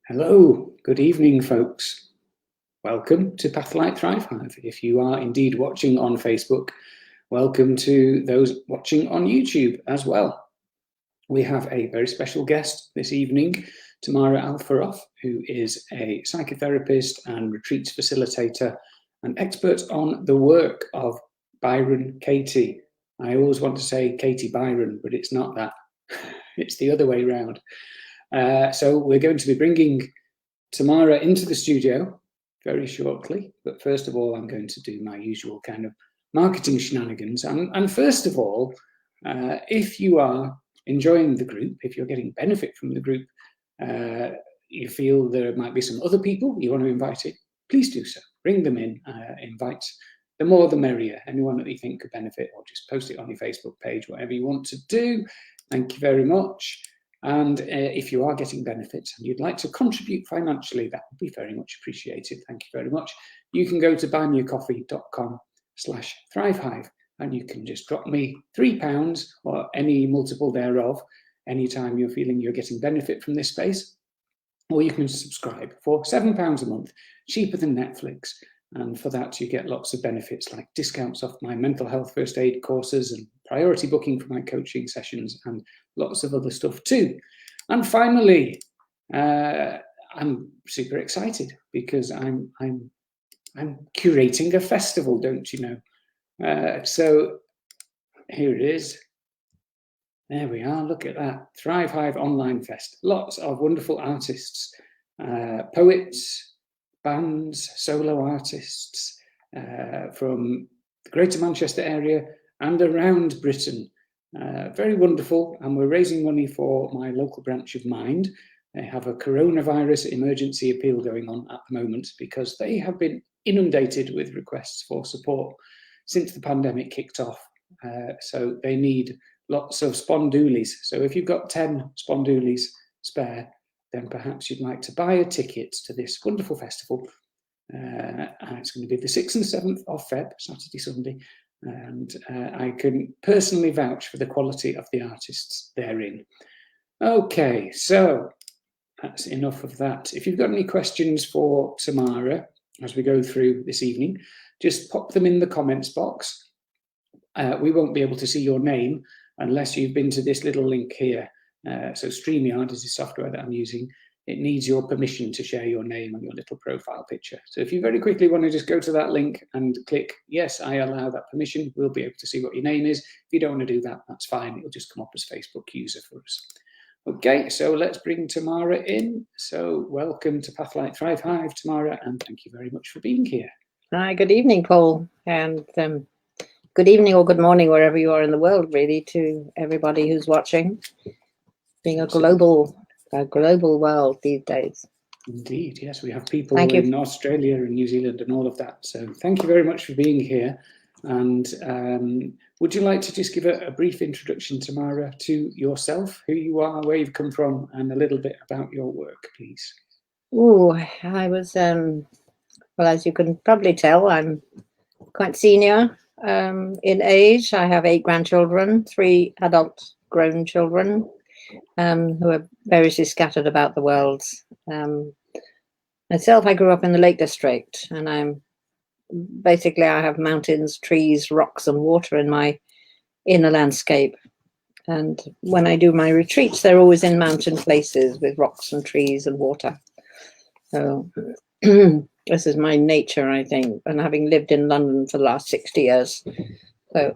Hello, good evening, folks. Welcome to Pathlight Thrive Hive. If you are indeed watching on Facebook, welcome to those watching on YouTube as well. We have a very special guest this evening, Tamara Alferoff, who is a psychotherapist and retreats facilitator and expert on the work of Byron Katie. I always want to say Katie Byron, but it's not that. It's the other way around. So we're going to be bringing Tamara into the studio very shortly. But first of all, I'm going to do my usual kind of marketing shenanigans. And first of all, if you are enjoying the group, if you're getting benefit from the group, you feel there might be some other people you want to invite in, please do so. Bring them in, invite. The more the merrier. Anyone that you think could benefit, or just post it on your Facebook page, whatever you want to do. Thank you very much. And if you are getting benefits and you'd like to contribute financially, that would be very much appreciated. Thank you very much. You can go to buymeacoffee.com/thrivehive and you can just drop me £3 or any multiple thereof anytime you're feeling you're getting benefit from this space. Or you can subscribe for £7 a month, cheaper than Netflix. And for that, you get lots of benefits like discounts off my mental health first aid courses and priority booking for my coaching sessions and lots of other stuff too. And finally, I'm super excited because I'm curating a festival, don't you know? So here it is. There we are. Look at that. Thrive Hive Online Fest. Lots of wonderful artists, poets, bands, solo artists from the Greater Manchester area and around Britain. Very wonderful, and we're raising money for my local branch of Mind. They have a coronavirus emergency appeal going on at the moment because they have been inundated with requests for support since the pandemic kicked off. So they need lots of spondoolies. So if you've got 10 spondoolies spare, then perhaps you'd like to buy a ticket to this wonderful festival. And it's going to be the 6th and 7th of Feb, Saturday, Sunday. And I can personally vouch for the quality of the artists therein. Okay, so that's enough of that. If you've got any questions for Tamara as we go through this evening, just pop them in the comments box. We won't be able to see your name unless you've been to this little link here. So StreamYard is the software that I'm using. It needs your permission to share your name and your little profile picture. So if you very quickly want to just go to that link and click, yes, I allow that permission, we'll be able to see what your name is. If you don't want to do that, that's fine. It'll just come up as Facebook user for us. Okay, so let's bring Tamara in. So welcome to Pathlight Thrive Hive, Tamara, and thank you very much for being here. Hi, good evening, Paul, and good evening or good morning, wherever you are in the world, really, to everybody who's watching. Being a global world these days. Indeed, yes, we have people in Australia and New Zealand and all of that. So thank you very much for being here. And would you like to just give a brief introduction, Tamara, to yourself, who you are, where you've come from, and a little bit about your work, please? Oh, I was, well, as you can probably tell, I'm quite senior in age. I have 8 grandchildren, 3 adult grown children, who are variously scattered about the world. Myself, I grew up in the Lake District, and I have mountains, trees, rocks, and water in my inner landscape. And when I do my retreats, they're always in mountain places with rocks and trees and water. So this is my nature, I think, and having lived in London for the last 60 years, so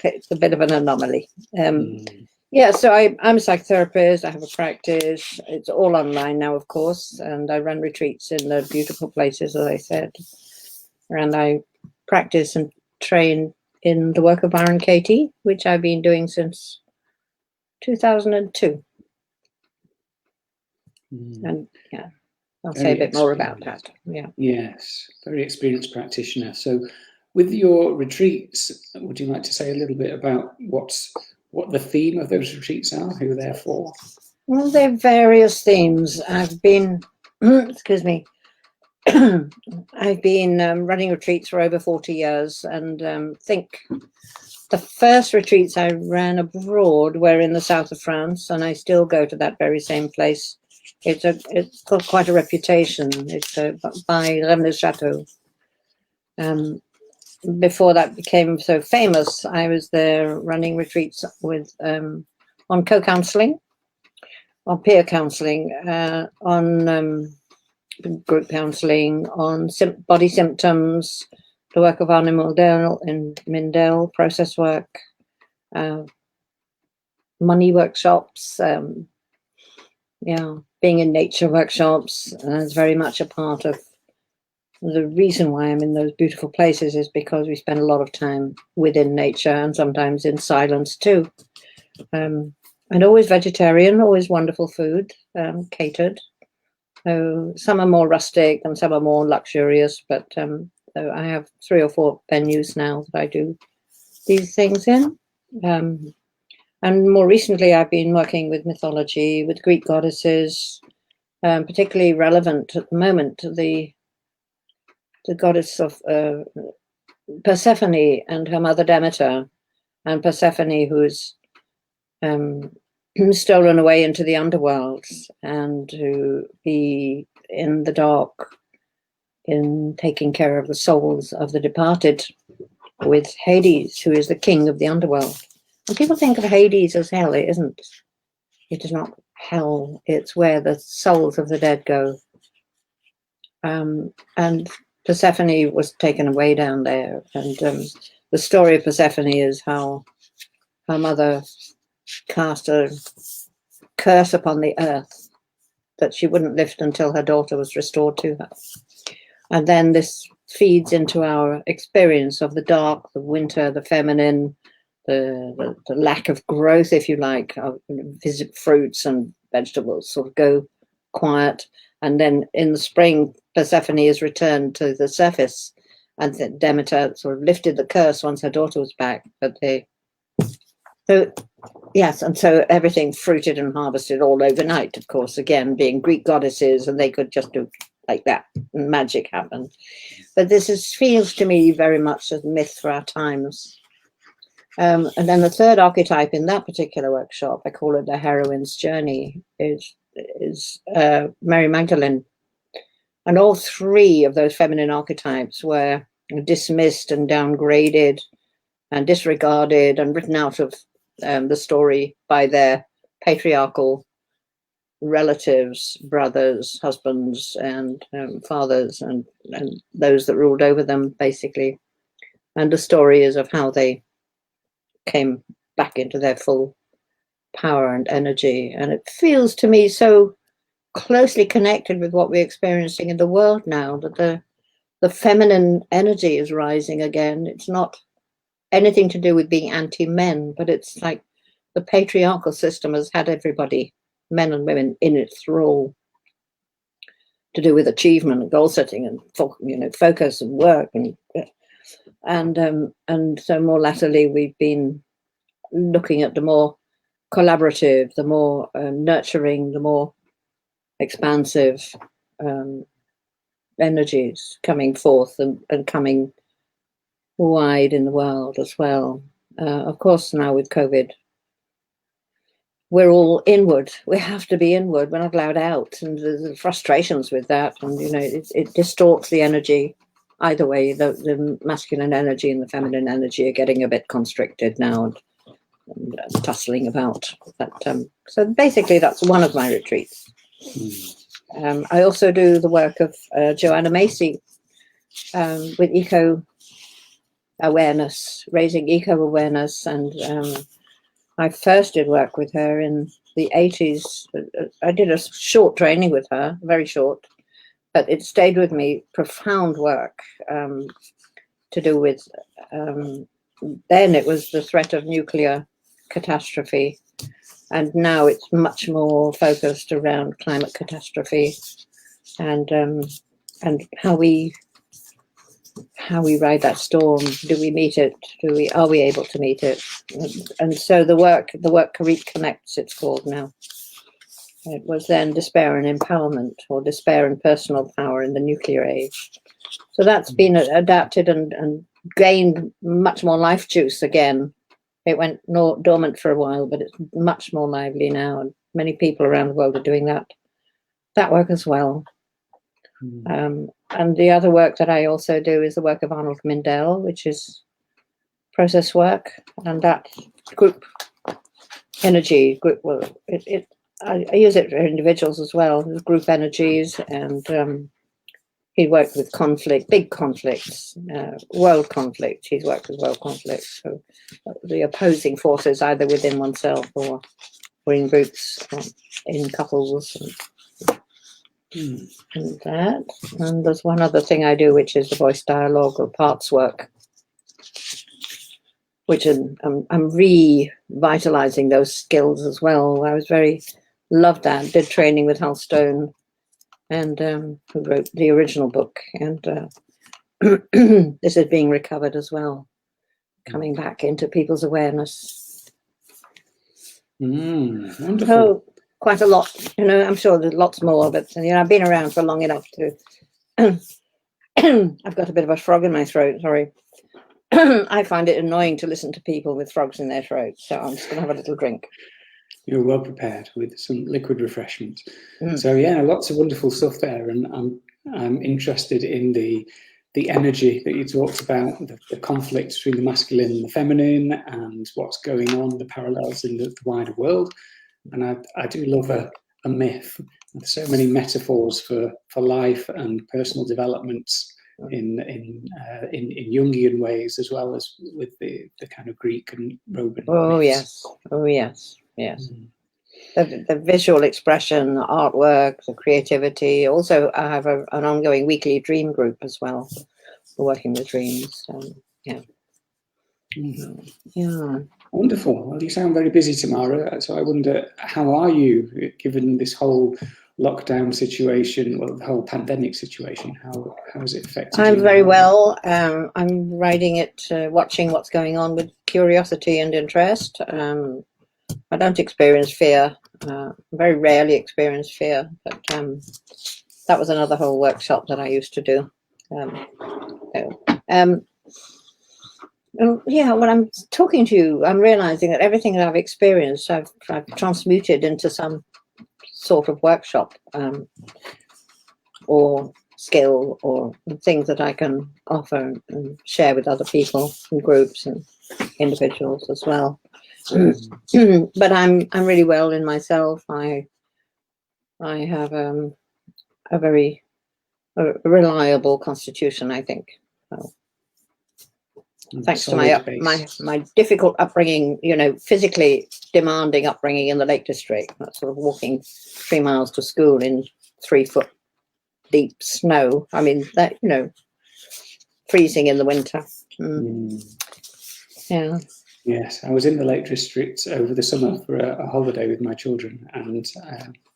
it's a bit of an anomaly. Yeah, so I'm a psychotherapist. I have a practice. It's all online now, of course, and I run retreats in the beautiful places, as I said. And I practice and train in the Work of Byron Katie, which I've been doing since 2002. And yeah, I'll say a bit more about that. Yeah. Yes, very experienced practitioner. So with your retreats, would you like to say a little bit about what the theme of those retreats are, who they're for? Well, there are various themes. I've been, excuse me, I've been running retreats for over 40 years, and think the first retreats I ran abroad were in the south of France, and I still go to that very same place It's got quite a reputation. It's by Rennes Chateau. Before that became so famous, I was there running retreats with on co-counselling, on peer counselling, on group counselling, on body symptoms, the work of Arne Mindell, process work, money workshops, being in nature workshops. Is very much a part of the reason why I'm in those beautiful places, is because we spend a lot of time within nature and sometimes in silence too. And always vegetarian, always wonderful food, catered. So some are more rustic and some are more luxurious, but so I have 3 or 4 venues now that I do these things in. And more recently, I've been working with mythology, with Greek goddesses, particularly relevant at the moment to the goddess of Persephone and her mother Demeter, and Persephone who's stolen away into the underworld and to be in the dark in taking care of the souls of the departed, with Hades, who is the king of the underworld. And people think of Hades as hell. It isn't. It is not hell. It's where the souls of the dead go. And Persephone was taken away down there. And the story of Persephone is how her mother cast a curse upon the earth that she wouldn't lift until her daughter was restored to her. And then this feeds into our experience of the dark, the winter, the feminine, the lack of growth, if you like, of fruits and vegetables sort of go quiet. And then in the spring, Persephone is returned to the surface, and Demeter sort of lifted the curse once her daughter was back. So everything fruited and harvested all overnight, of course, again, being Greek goddesses, and they could just do like that, and magic happened. But this feels to me very much a myth for our times. And then the third archetype in that particular workshop, I call it the heroine's journey, is Mary Magdalene. And all 3 of those feminine archetypes were dismissed and downgraded and disregarded and written out of the story by their patriarchal relatives, brothers, husbands, and fathers, and those that ruled over them, basically. And the story is of how they came back into their full power and energy. And it feels to me so closely connected with what we're experiencing in the world now, that the feminine energy is rising again. It's not anything to do with being anti-men, but it's like the patriarchal system has had everybody, men and women, in its thrall, to do with achievement and goal setting and focus and work, and so more latterly we've been looking at the more collaborative, the more nurturing, the more expansive energies coming forth and coming wide in the world as well. Of course, now with COVID, we're all inward. We have to be inward. We're not allowed out, and there's frustrations with that. And it distorts the energy. Either way, the masculine energy and the feminine energy are getting a bit constricted now and tussling about. But so basically, that's one of my retreats. I also do the work of Joanna Macy with eco-awareness, raising eco-awareness. And I first did work with her in the 80s. I did a short training with her, very short, but it stayed with me, profound work to do with, then it was the threat of nuclear catastrophe. And now it's much more focused around climate catastrophe and how we ride that storm. Do we meet it? Are we able to meet it? And so the work reconnects, it's called now. It was then despair and empowerment, or despair and personal power in the nuclear age. So that's been adapted and gained much more life juice again. It went dormant for a while, but it's much more lively now, and many people around the world are doing that. that work as well. And the other work that I also do is the work of Arnold Mindell, which is process work, and that group energy group. Well, I use it for individuals as well, group energies, and he worked with conflict, big conflicts, world conflict. He's worked with world conflicts, so the opposing forces either within oneself or in groups, or in couples, and that. And there's one other thing I do, which is the voice dialogue or parts work, which I'm revitalizing those skills as well. I was loved that, did training with Hal Stone, and who wrote the original book, and this is being recovered as well, coming back into people's awareness. Wonderful. So quite a lot, I'm sure there's lots more, but I've been around for long enough to I've got a bit of a frog in my throat, sorry. I find it annoying to listen to people with frogs in their throats, so I'm just gonna have a little drink. You're well prepared with some liquid refreshment. So yeah, lots of wonderful stuff there, and I'm interested in the energy that you talked about, the conflict between the masculine and the feminine, and what's going on, the parallels in the wider world. And I do love a myth. There's so many metaphors for life and personal developments in Jungian ways, as well as with the kind of Greek and Roman myths. Yes. The visual expression, the artwork, the creativity. Also, I have an ongoing weekly dream group as well, for working with dreams. Yeah. Wonderful. Well, you sound very busy, Tamara. So I wonder, how are you, given this whole lockdown situation, well, the whole pandemic situation? How has it affected you? I'm very well. I'm writing it, watching what's going on with curiosity and interest. I don't experience fear. Very rarely experience fear, but that was another whole workshop that I used to do. When I'm talking to you, I'm realizing that everything that I've experienced, I've transmuted into some sort of workshop or skill or things that I can offer and share with other people and groups and individuals as well. But I'm really well in myself. I have a very reliable constitution, I think. So, thanks to my difficult upbringing, physically demanding upbringing in the Lake District, that's sort of walking 3 miles to school in 3-foot deep snow. I mean, that, freezing in the winter. Yeah. Yes, I was in the Lake District over the summer for a holiday with my children, and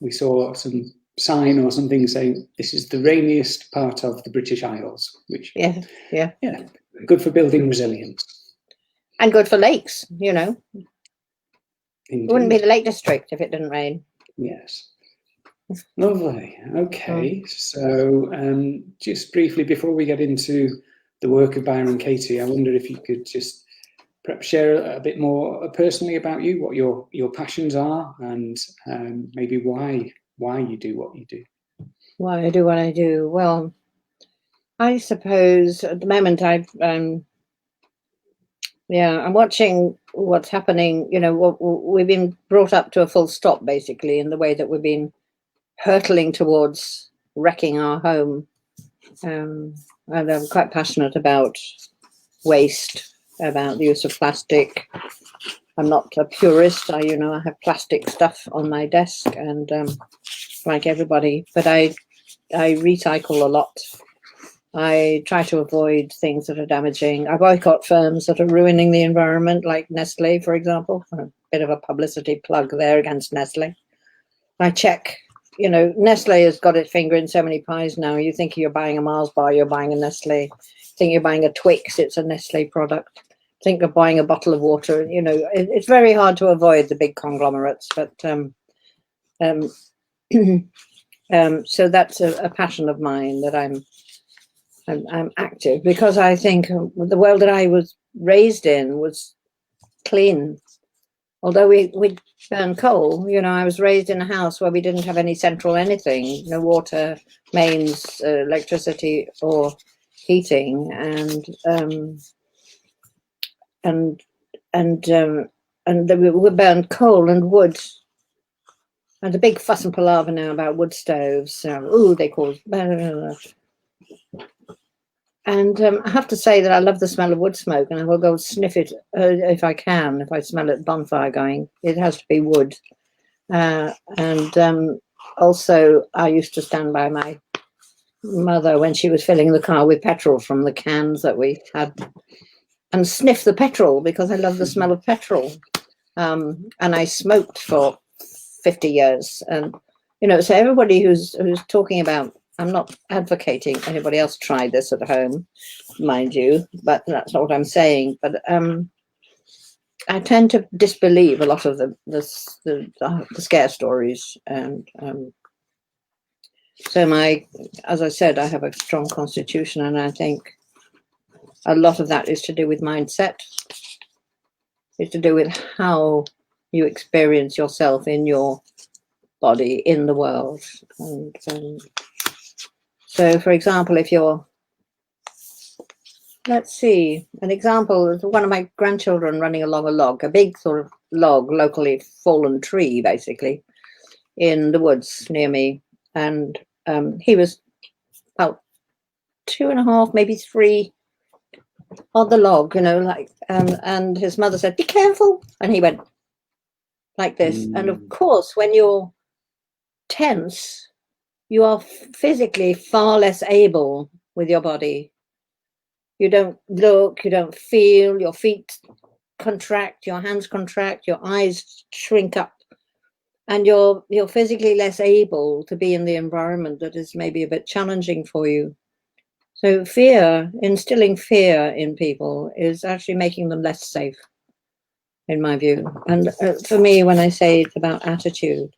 we saw some sign or something saying this is the rainiest part of the British Isles, which good for building resilience. And good for lakes, Indeed. It wouldn't be the Lake District if it didn't rain. Yes. Lovely. Okay, so just briefly before we get into the work of Byron Katie, I wonder if you could just perhaps share a bit more personally about you, what your passions are, and maybe why you do what you do. Why I do what I do? Well, I suppose at the moment I'm watching what's happening. We've been brought up to a full stop, basically, in the way that we've been hurtling towards wrecking our home. And I'm quite passionate about waste, about the use of plastic. I'm not a purist. I have plastic stuff on my desk, and like everybody, but I recycle a lot. I try to avoid things that are damaging. I boycott firms that are ruining the environment, like Nestle, for example. A bit of a publicity plug there against Nestle. I check, Nestle has got its finger in so many pies now. You think you're buying a Mars bar, you're buying a Nestle. Think you're buying a Twix, it's a Nestle product. Think you're buying a bottle of water. It's very hard to avoid the big conglomerates, but so that's a passion of mine, that I'm active, because I think the world that I was raised in was clean. although we burn coal, I was raised in a house where we didn't have any central anything, no water mains, electricity or heating, and we burned coal and wood. And a big fuss and palaver now about wood stoves. They cause. And I have to say that I love the smell of wood smoke, and I will go sniff it if I can. If I smell it, bonfire going, it has to be wood. Also, I used to stand by my mother when she was filling the car with petrol from the cans that we had, and sniff the petrol because I love the smell of petrol. And I smoked for 50 years, and so everybody who's talking about, I'm not advocating anybody else try this at home, mind you, but that's not what I'm saying. But I tend to disbelieve a lot of the scare stories, and so as I said, I have a strong constitution, and I think a lot of that is to do with mindset. It's to do with how you experience yourself in your body, in the world. And so, for example, if you're, let's see, an example is one of my grandchildren running along a log, a big sort of log, locally fallen tree, basically, in the woods near me. And he was about 2.5, maybe 3 on the log, and his mother said, "Be careful." And he went like this. And of course, when you're tense, you are physically far less able with your body. You don't look, you don't feel, your feet contract, your hands contract, your eyes shrink up, and you're physically less able to be in the environment that is maybe a bit challenging for you. So instilling fear in people is actually making them less safe, in my view. And for me, when I say it's about attitude,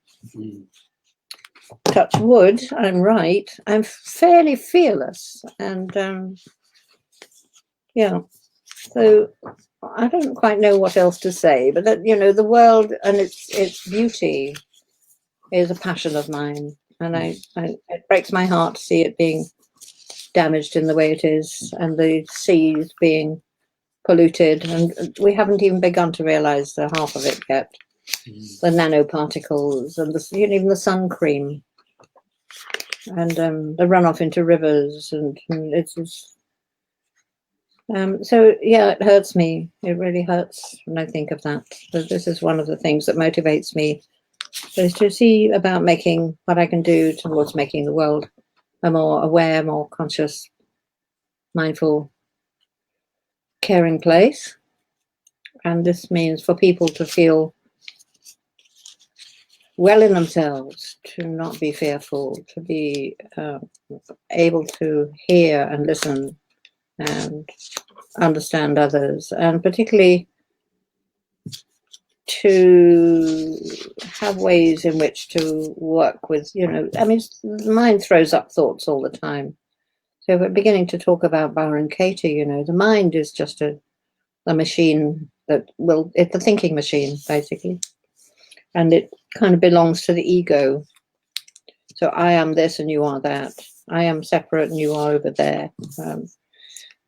touch wood, I'm right, I'm fairly fearless. And so I don't quite know what else to say, but that, the world and its beauty is a passion of mine. And it breaks my heart to see it being damaged in the way it is, and the seas being polluted. And we haven't even begun to realize the half of it yet. The nanoparticles and even the sun cream, and the runoff into rivers, and it's so it hurts me. It really hurts when I think of that. But this is one of the things that motivates me, is to see about making what I can do towards making the world a more aware, more conscious, mindful, caring place. And this means for people to feel well in themselves, to not be fearful, to be able to hear and listen and understand others, and particularly to have ways in which to work with, the mind throws up thoughts all the time. So we're beginning to talk about Byron Katie, the mind is just a machine it's a thinking machine, basically. And it kind of belongs to the ego. So I am this and you are that. I am separate and you are over there.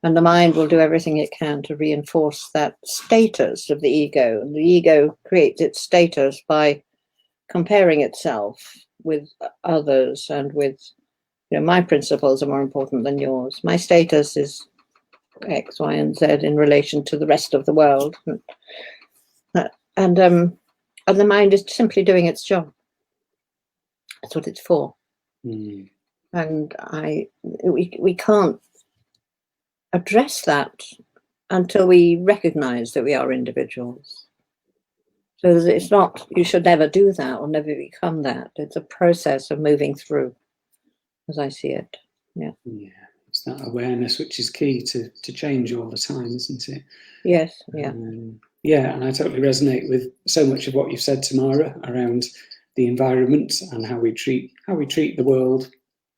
And the mind will do everything it can to reinforce that status of the ego. And the ego creates its status by comparing itself with others and with, my principles are more important than yours. My status is X, Y, and Z in relation to the rest of the world. And the mind is simply doing its job. That's what it's for. And we can't address that until we recognize that we are individuals. So it's not, you should never do that or never become that. It's a process of moving through, as I see it. Yeah. It's that awareness which is key to change all the time, isn't it? Yes. Yeah. And I totally resonate with so much of what you've said, Tamara, around the environment and how we treat the world,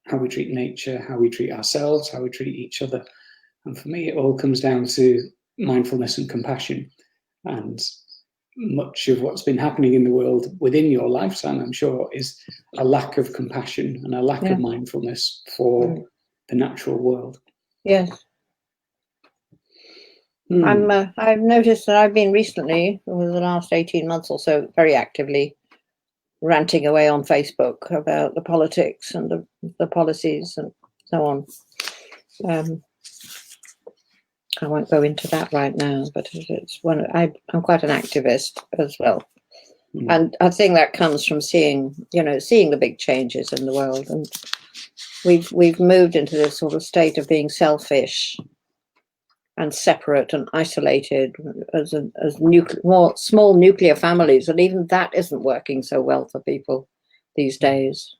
how we treat nature, how we treat ourselves, how we treat each other. And for me, it all comes down to mindfulness and compassion. And much of what's been happening in the world within your lifetime, I'm sure, is a lack of compassion and a lack of mindfulness for the natural world. Yes. I've noticed that I've been recently, over the last 18 months or so, very actively ranting away on Facebook about the politics and the policies and so on. I won't go into that right now, but it's I'm quite an activist as well. And I think that comes from seeing the big changes in the world. And we've moved into this sort of state of being selfish and separate and isolated as more small nuclear families. And even that isn't working so well for people these days,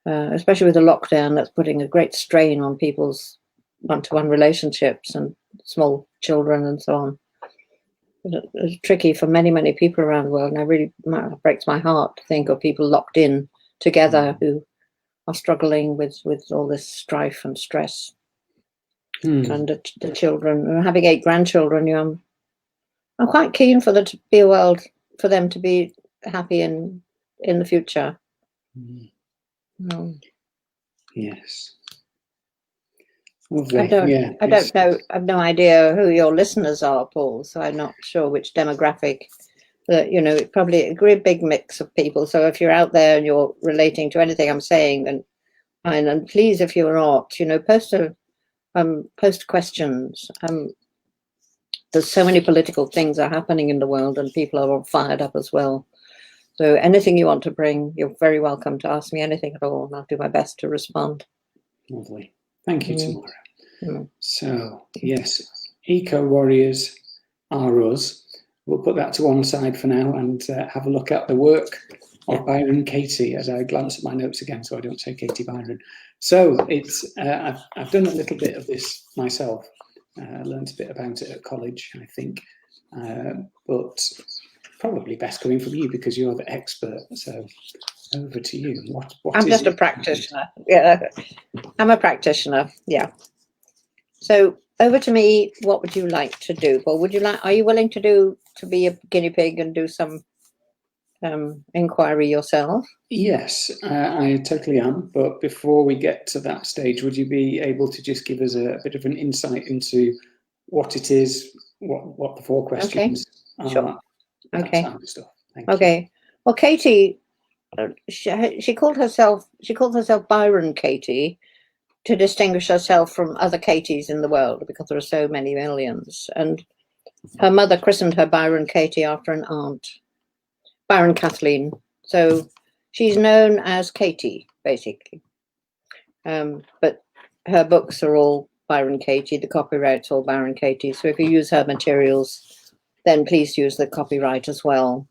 especially with the lockdown. That's putting a great strain on people's one-to-one relationships and small children and so on. It's tricky for many, many people around the world, and it breaks my heart to think of people locked in together who are struggling with all this strife and stress. And the children, and having 8 grandchildren, I'm quite keen for there to be a world for them to be happy in the future. Yes. I don't know. I've no idea who your listeners are, Paul. So I'm not sure which demographic. It's probably a great big mix of people. So if you're out there and you're relating to anything I'm saying, then fine. And please, if you're not, post questions. There's so many political things are happening in the world, and people are all fired up as well. So anything you want to bring, you're very welcome to ask me anything at all, and I'll do my best to respond. Lovely. Thank you, Tamara. So, yes, eco-warriors are us. We'll put that to one side for now and have a look at the work of Byron Katie as I glance at my notes again so I don't say Katie Byron. So, it's I've done a little bit of this myself. I learned a bit about it at college, I think. But probably best coming from you because you're the expert. So, over to you. What I'm just a practitioner. Yeah, I'm a practitioner. Yeah. So over to me. What would you like to do? Well, are you willing to be a guinea pig and do some inquiry yourself? Yes, I totally am. But before we get to that stage, would you be able to just give us a bit of an insight into what it is, what the 4 questions are? Sure. Okay. That type of stuff. Thank you. Well, Katie. She called herself Byron Katie to distinguish herself from other Katies in the world because there are so many millions. And her mother christened her Byron Katie after an aunt, Byron Kathleen. So she's known as Katie, basically. But her books are all Byron Katie. The copyright's all Byron Katie. So if you use her materials, then please use the copyright as well.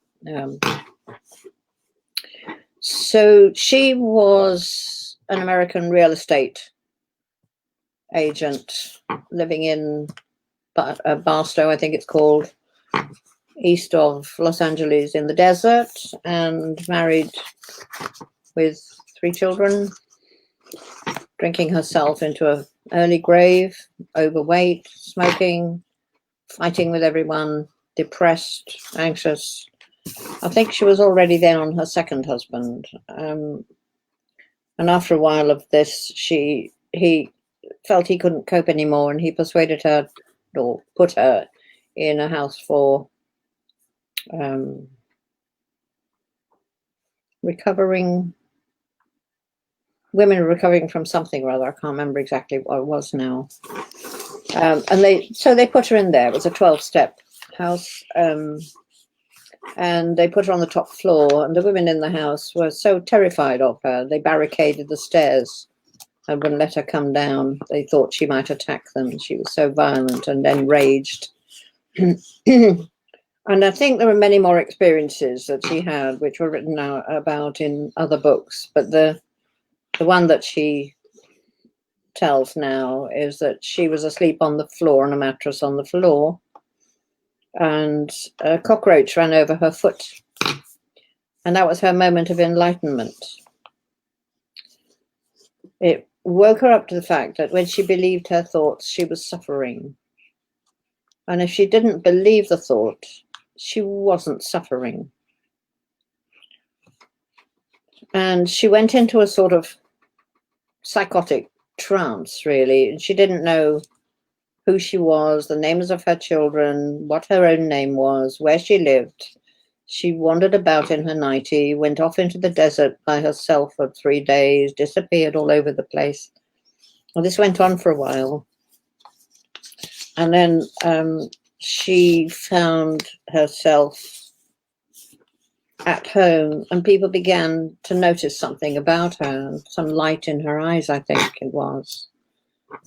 So she was an American real estate agent living in Barstow, I think it's called, east of Los Angeles in the desert, and married with 3 children, drinking herself into an early grave, overweight, smoking, fighting with everyone, depressed, anxious. I think she was already then on her 2nd husband. And after a while of this, he felt he couldn't cope anymore, and he persuaded her or put her in a house for women recovering from something or other. I can't remember exactly what it was now. And they put her in there. It was a 12-step house. And they put her on the top floor, and the women in the house were so terrified of her, they barricaded the stairs and wouldn't let her come down. They thought she might attack them. She was so violent and enraged. And I think there were many more experiences that she had, which were written about in other books. But the one that she tells now is that she was asleep on the floor, on a mattress on the floor, and a cockroach ran over her foot. And that was her moment of enlightenment. It woke her up to the fact that when she believed her thoughts, she was suffering. And if she didn't believe the thought, she wasn't suffering. And she went into a sort of psychotic trance, really. And she didn't know who she was, the names of her children, what her own name was, where she lived. She wandered about in her nightie, went off into the desert by herself for 3 days, disappeared all over the place. Well, this went on for a while. And then she found herself at home, and people began to notice something about her, some light in her eyes, I think it was.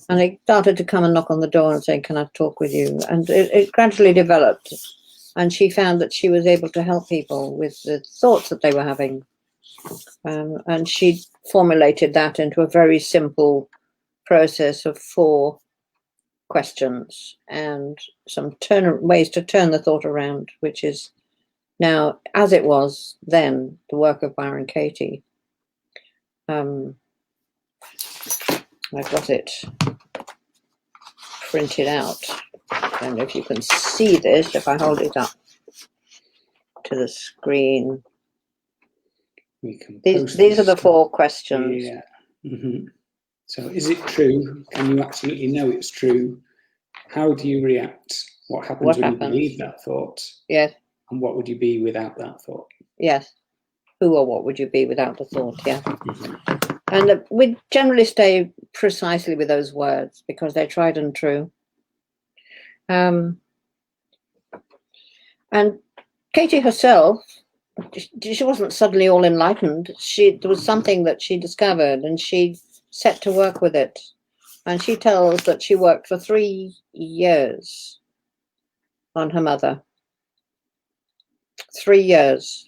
And they started to come and knock on the door and say, "Can I talk with you?" And it gradually developed. And she found that she was able to help people with the thoughts that they were having. And she formulated that into a very simple process of 4 questions and some ways to turn the thought around, which is now, as it was then, the work of Byron Katie. I've got it printed out. I don't know if you can see this, if I hold it up to the screen. These are the 4 questions. Yeah. So is it true? Can you absolutely know it's true? How do you react? What happens when you believe that thought? Yes. And what would you be without that thought? Yes. Who or what would you be without the thought? Yeah. And we generally stay precisely with those words because they're tried and true. And Katie herself, she wasn't suddenly all enlightened. There was something that she discovered, and she set to work with it. And she tells that she worked for 3 years on her mother. 3 years,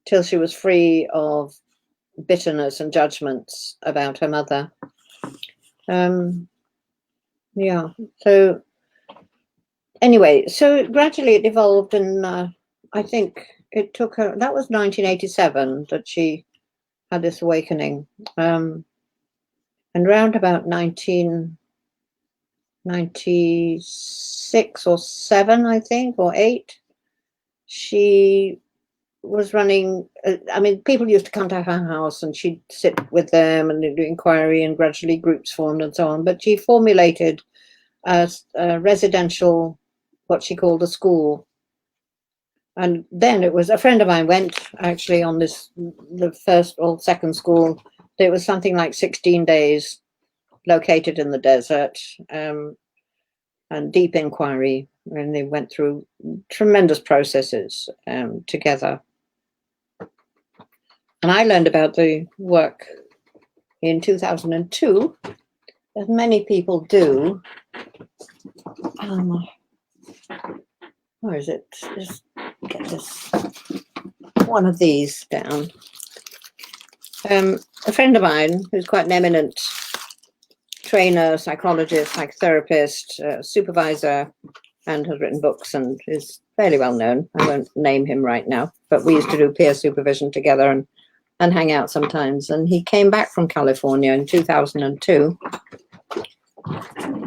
till she was free of bitterness and judgments about her mother. Yeah, so anyway, so gradually it evolved, and I think it took her, that was 1987 that she had this awakening. And around about 1996 or 7, I think, or 8, she was running, I mean, people used to come to her house and she'd sit with them and do inquiry, and gradually groups formed and so on. But she formulated a residential, what she called a school. And then it was, a friend of mine went actually on this, the first or second school. It was something like 16 days, located in the desert, and deep inquiry. And they went through tremendous processes together. And I learned about the work in 2002, as many people do. Where is it? Just get this, one of these down. A friend of mine, who's quite an eminent trainer, psychologist, psychotherapist, supervisor, and has written books and is fairly well known. I won't name him right now, but we used to do peer supervision together and hang out sometimes. And he came back from California in 2002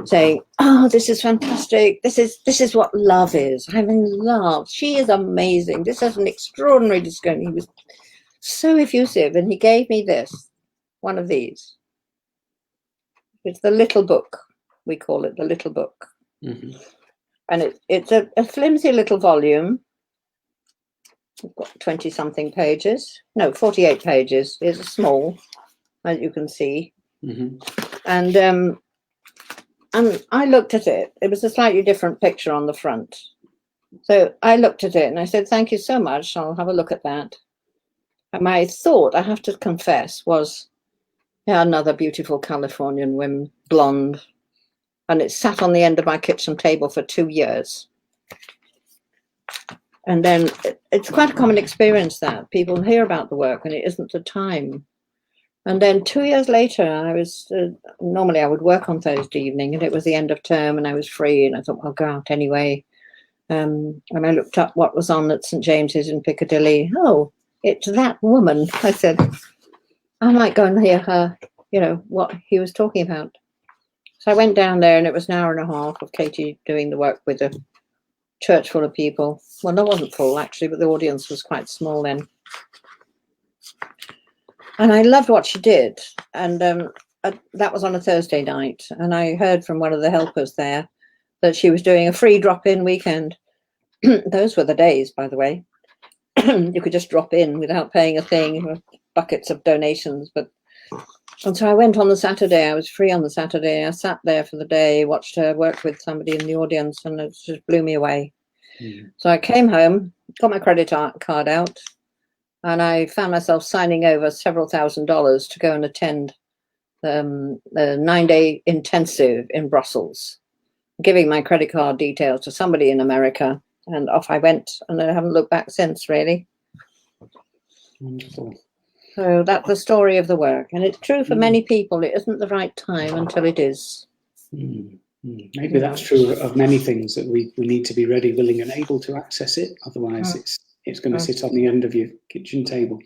saying, "Oh, this is fantastic. This is what love is. I'm in love. She is amazing. This is an extraordinary discovery." He was so effusive, and he gave me this, one of these. It's the little book. We call it the little book. Mm-hmm. And it's a flimsy little volume. We've got 20-something pages. No, 48 pages. It's small, as you can see. Mm-hmm. And I looked at it. It was a slightly different picture on the front. So I looked at it and I said, "Thank you so much. I'll have a look at that." And my thought, I have to confess, was, yeah, another beautiful Californian woman, blonde. And it sat on the end of my kitchen table for 2 years. And then it's quite a common experience that people hear about the work and it isn't the time. And then 2 years later, I was, normally I would work on Thursday evening, and it was the end of term and I was free, and I thought, I'll go out anyway. And I looked up what was on at St. James's in Piccadilly. Oh, it's that woman. I said, I might go and hear her, what he was talking about. So I went down there, and it was an hour and a half of Katie doing the work with church full of people. Well, it wasn't full actually, but the audience was quite small then. And I loved what she did. And that was on a Thursday night. And I heard from one of the helpers there that she was doing a free drop-in weekend. Those were the days, by the way. You could just drop in without paying a thing, buckets of donations. And so I went on the Saturday. I was free on the Saturday. I sat there for the day, watched her work with somebody in the audience, and it just blew me away. So I came home, got my credit card out, and I found myself signing over several $1,000s to go and attend the 9-day intensive in Brussels, giving my credit card details to somebody in America, and off I went, and I haven't looked back since, really. Wonderful. So that's the story of the work, and it's true for many people. It isn't the right time until it is. Maybe that's true of many things, that we need to be ready, willing, and able to access it. Otherwise, it's going to sit on the end of your kitchen table.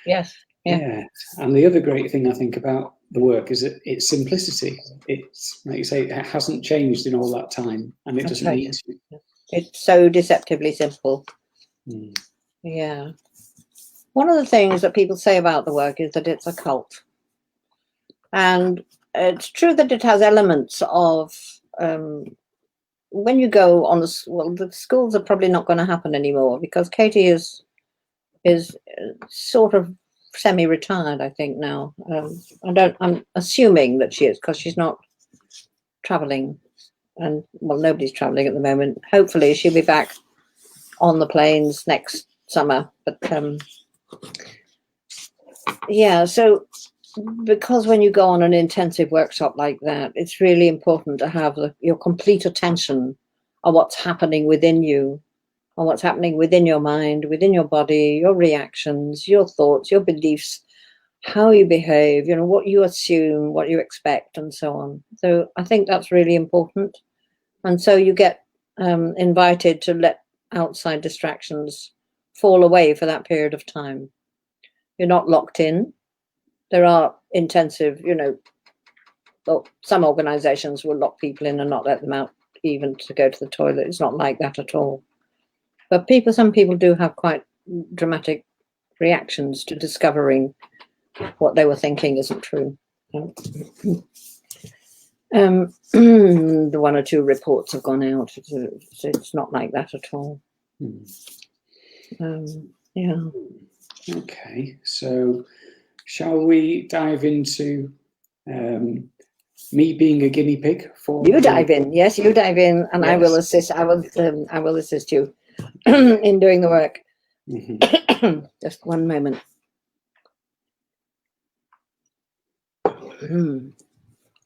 Yes. Yeah. And the other great thing I think about the work is that its simplicity. It's, like you say, it hasn't changed in all that time, and it doesn't need to. It's so deceptively simple. Yeah. One of the things that people say about the work is that it's a cult. And it's true that it has elements of, when you go on the schools are probably not going to happen anymore, because Katie is sort of semi-retired, I think now. I'm assuming that she is, because she's not traveling, and well, nobody's traveling at the moment. Hopefully she'll be back on the planes next summer, but yeah, so because when you go on an intensive workshop like that, it's really important to have your complete attention on what's happening within you, on what's happening within your mind, within your body, your reactions, your thoughts, your beliefs, how you behave, what you assume, what you expect, and so on. So I think that's really important. And so you get invited to let outside distractions fall away for that period of time. You're not locked in. There are intensive, well, some organizations will lock people in and not let them out even to go to the toilet. It's not like that at all. But some people do have quite dramatic reactions to discovering what they were thinking isn't true. The one or two reports have gone out. It's not like that at all. Yeah. Okay, so shall we dive into me being a guinea pig for you dive in? Yes, you dive in, and yes. I will assist. I will assist you in doing the work. Just one moment.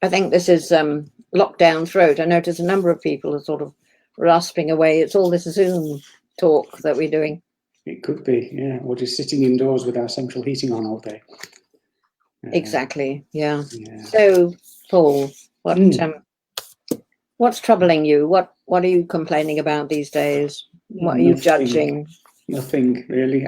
I think this is lockdown throat. I notice a number of people are sort of rasping away. It's all this Zoom talk that we're doing. It could be, yeah, or just sitting indoors with our central heating on all day. Exactly, yeah. So, Paul, what's troubling you? What are you complaining about these days? What are you judging? Nothing really.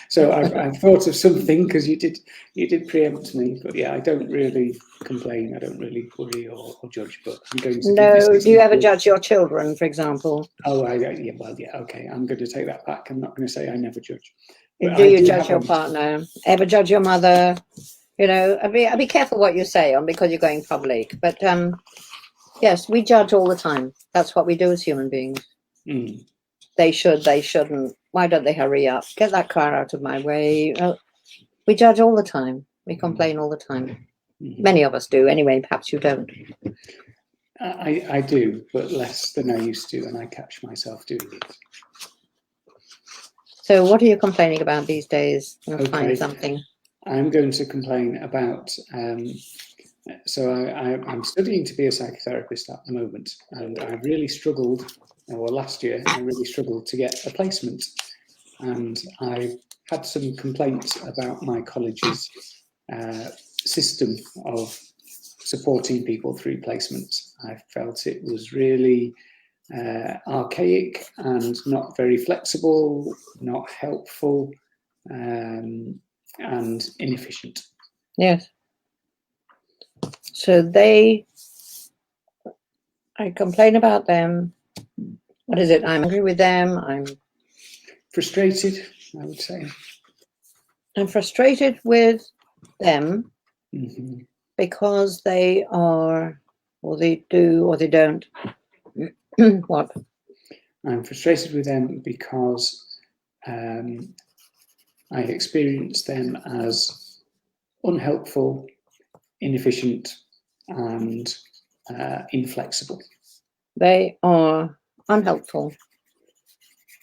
So I've thought of something, because you did preempt me, but yeah, I don't really complain. I don't really worry or judge. But I'm going to. No, do you ever judge your children, for example? Oh, yeah. Well, yeah. Okay, I'm going to take that back. I'm not going to say I never judge. Do you judge your partner? Ever judge your mother? I'd be careful what you say because you're going public. But yes, we judge all the time. That's what we do as human beings. They should, they shouldn't. Why don't they hurry up? Get that car out of my way. We judge all the time. We complain all the time. Many of us do anyway. Perhaps you don't. I do, but less than I used to, and I catch myself doing it. So what are you complaining about these days? Find something. I'm going to complain about, so I'm studying to be a psychotherapist at the moment, and I've really struggled, last year, I really struggled to get a placement. And I had some complaints about my college's system of supporting people through placements. I felt it was really archaic and not very flexible, not helpful, and inefficient. Yes. So I complain about them. What is it? I'm angry with them. I'm Frustrated, I would say. I'm frustrated with them Mhm. because they are, or they do, or they don't. What? I'm frustrated with them because I experience them as unhelpful, inefficient, and inflexible. They are unhelpful,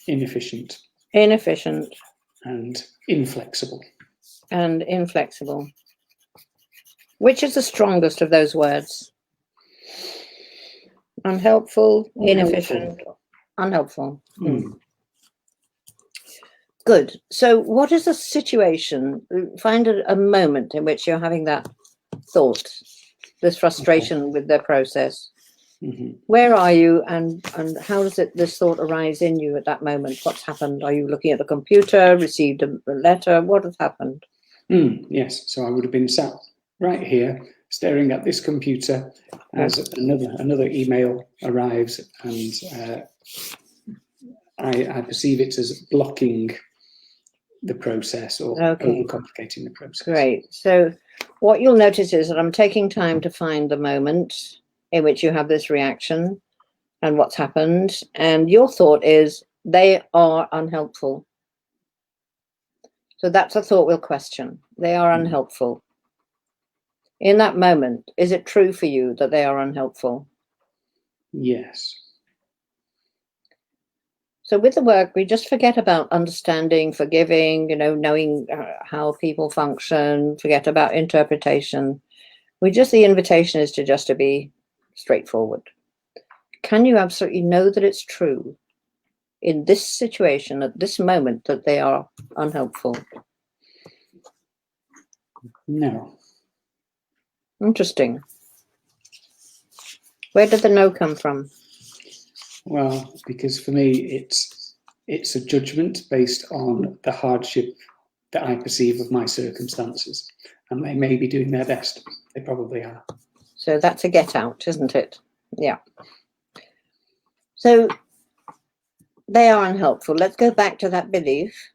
Inefficient, inefficient, and inflexible. and inflexible. Which is the strongest of those words? Unhelpful, inefficient, unhelpful. Good. So what is the situation? Find a moment in which you're having that thought, this frustration with the process. Where are you, and how does this thought arise in you at that moment? What's happened? Are you looking at the computer, received a letter? What has happened? Yes, so I would have been sat right here staring at this computer as another email arrives, and I perceive it as blocking the process or overcomplicating the process. Great. So what you'll notice is that I'm taking time to find the moment in which you have this reaction and what's happened. And your thought is, they are unhelpful. So that's a thought we'll question. They are unhelpful. In that moment, is it true for you that they are unhelpful? Yes. So with the work, we just forget about understanding, forgiving, knowing how people function, forget about interpretation. The invitation is to be straightforward. Can you absolutely know that it's true in this situation, at this moment, that they are unhelpful? No. Interesting. Where did the no come from? Well, because for me, it's a judgment based on the hardship that I perceive of my circumstances. And they may be doing their best. They probably are. So that's a get out, isn't it? Yeah. So they are unhelpful. Let's go back to that belief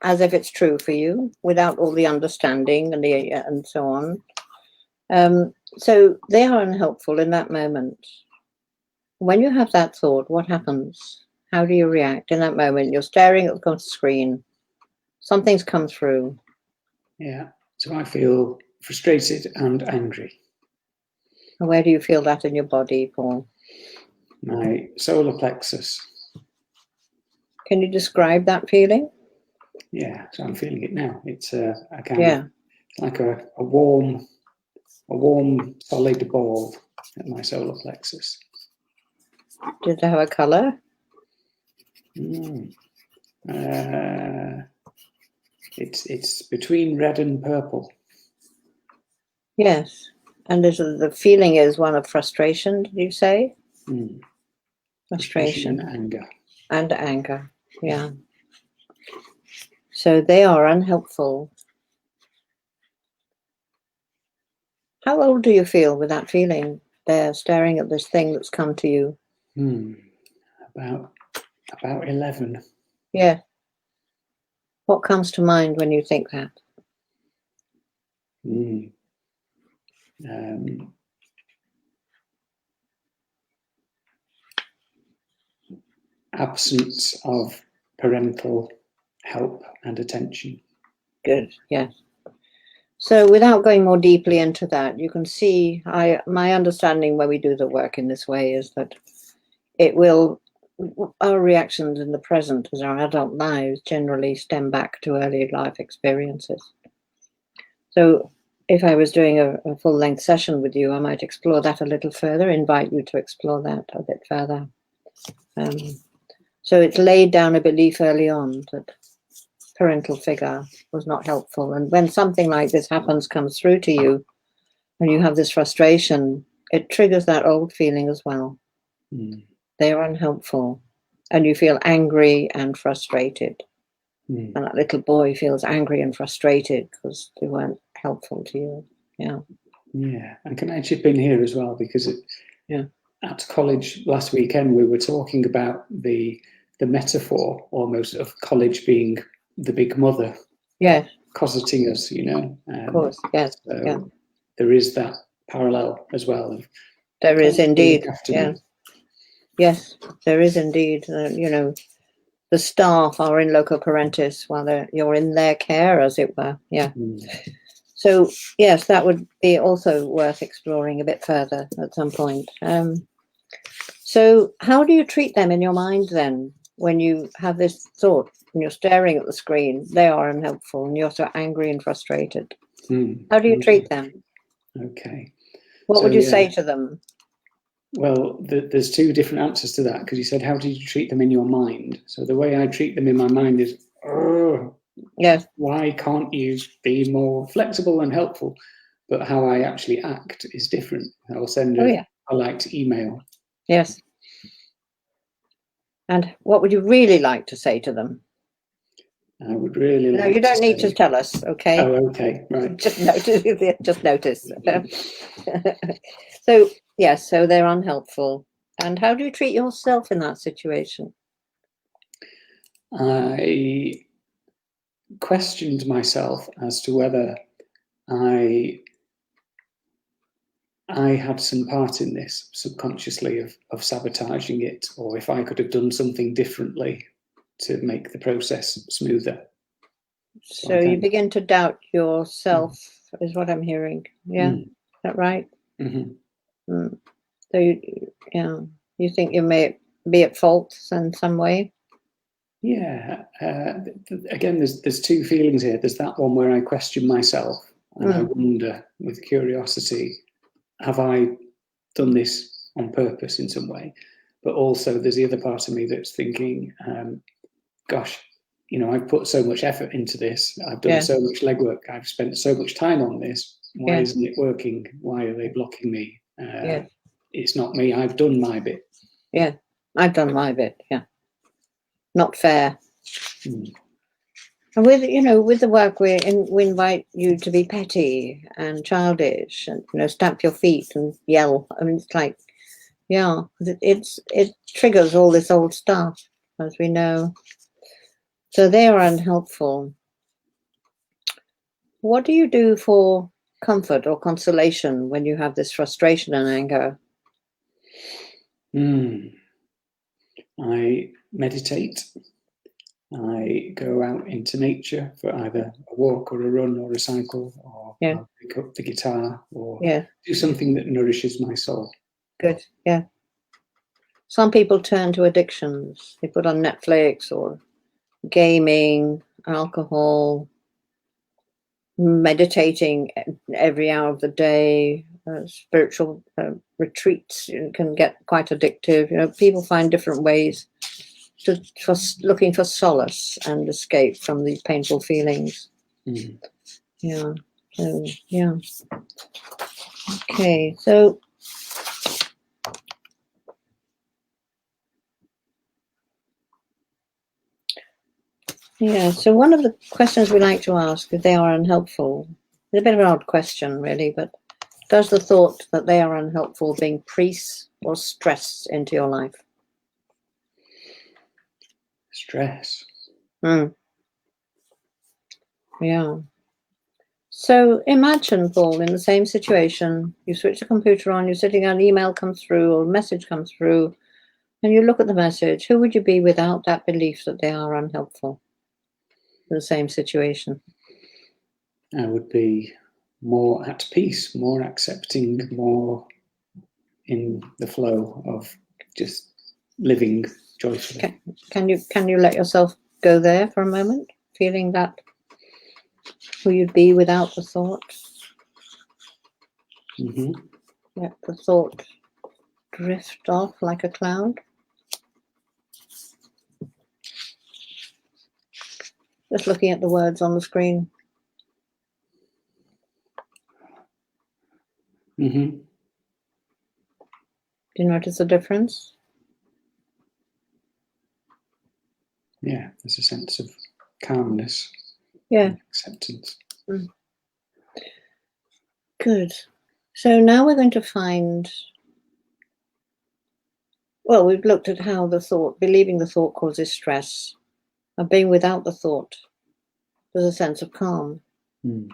as if it's true for you without all the understanding and so on. So they are unhelpful in that moment. When you have that thought, what happens? How do you react in that moment? You're staring at the screen. Something's come through. Yeah. So I feel frustrated and angry. Where do you feel that in your body, Paul? My solar plexus. Can you describe that feeling? Yeah, so I'm feeling it now. It's a kind of like a warm solid ball at my solar plexus. Does it have a color? It's between red and purple. Yes. And the feeling is one of frustration, did you say? Frustration. And anger. And anger, yeah. So they are unhelpful. How old do you feel with that feeling? They're staring at this thing that's come to you. About 11. Yeah. What comes to mind when you think that? Absence of parental help and attention. Good, yes. So without going more deeply into that, you can see my understanding when we do the work in this way is that our reactions in the present as our adult lives generally stem back to early life experiences. So if I was doing a full-length session with you, I might explore that a little further, invite you to explore that a bit further. So it's laid down a belief early on that parental figure was not helpful. And when something like this comes through to you, and you have this frustration, it triggers that old feeling as well. They are unhelpful. And you feel angry and frustrated. And that little boy feels angry and frustrated because they weren't helpful to you. Yeah. Yeah. And can I chip in here as well? Because at college last weekend, we were talking about the metaphor almost of college being the big mother, Yes, cosseting us, of course. Yes, So yeah. there is that parallel as well. Of There is indeed. after Yeah. me. Yes, there is indeed. The staff are in loco parentis while you're in their care, as it were. Yeah. So yes, that would be also worth exploring a bit further at some point. So how do you treat them in your mind then, when you have this thought and you're staring at the screen? They are unhelpful, and you're so angry and frustrated. How do you treat them? Okay. What would you say to them? Well, there's two different answers to that, because you said, how do you treat them in your mind? So the way I treat them in my mind is, yes, why can't you be more flexible and helpful? But how I actually act is different. I'll send a liked email. Yes. And what would you really like to say to them? I would really like. No, you don't need to tell us, okay? Oh, okay, right. Just notice. Just notice. So yes, so they're unhelpful. And how do you treat yourself in that situation? I questioned myself as to whether I had some part in this subconsciously of sabotaging it, or if I could have done something differently to make the process smoother. So you begin to doubt yourself, is what I'm hearing. Yeah, is that right? So you think you may be at fault in some way? Yeah. Again, there's two feelings here. There's that one where I question myself and I wonder with curiosity, have I done this on purpose in some way? But also there's the other part of me that's thinking, gosh, I've put so much effort into this. I've done so much legwork. I've spent so much time on this. Why isn't it working? Why are they blocking me? It's not me. I've done my bit. Yeah, I've done my bit. Yeah. Not fair. And with the work, we invite you to be petty and childish, and stamp your feet and yell. I mean, it's like, it triggers all this old stuff, as we know. So they are unhelpful. What do you do for comfort or consolation when you have this frustration and anger? I meditate. I go out into nature for either a walk or a run or a cycle, or I'll pick up the guitar or do something that nourishes my soul. Good, yeah. Some people turn to addictions. They put on Netflix or gaming, alcohol, meditating every hour of the day, spiritual retreats can get quite addictive. People find different ways for looking for solace and escape from these painful feelings. Yeah. So yeah. Okay. So yeah. So one of the questions we like to ask, if they are unhelpful, it's a bit of an odd question, really, but does the thought that they are unhelpful bring peace or stress into your life? Stress. Yeah. So imagine, Paul, in the same situation, you switch the computer on, you're sitting, an email comes through or a message comes through, and you look at the message. Who would you be without that belief that they are unhelpful in the same situation? I would be more at peace, more accepting, more in the flow of just living joyfully. Can you let yourself go there for a moment, feeling that who you'd be without the thought? Let the thought drift off like a cloud. Just looking at the words on the screen. Do you notice the difference? Yeah, there's a sense of calmness. Yeah. Acceptance. Good. So now we're going to find Well, we've looked at how believing the thought causes stress, and being without the thought, there's a sense of calm. Mm.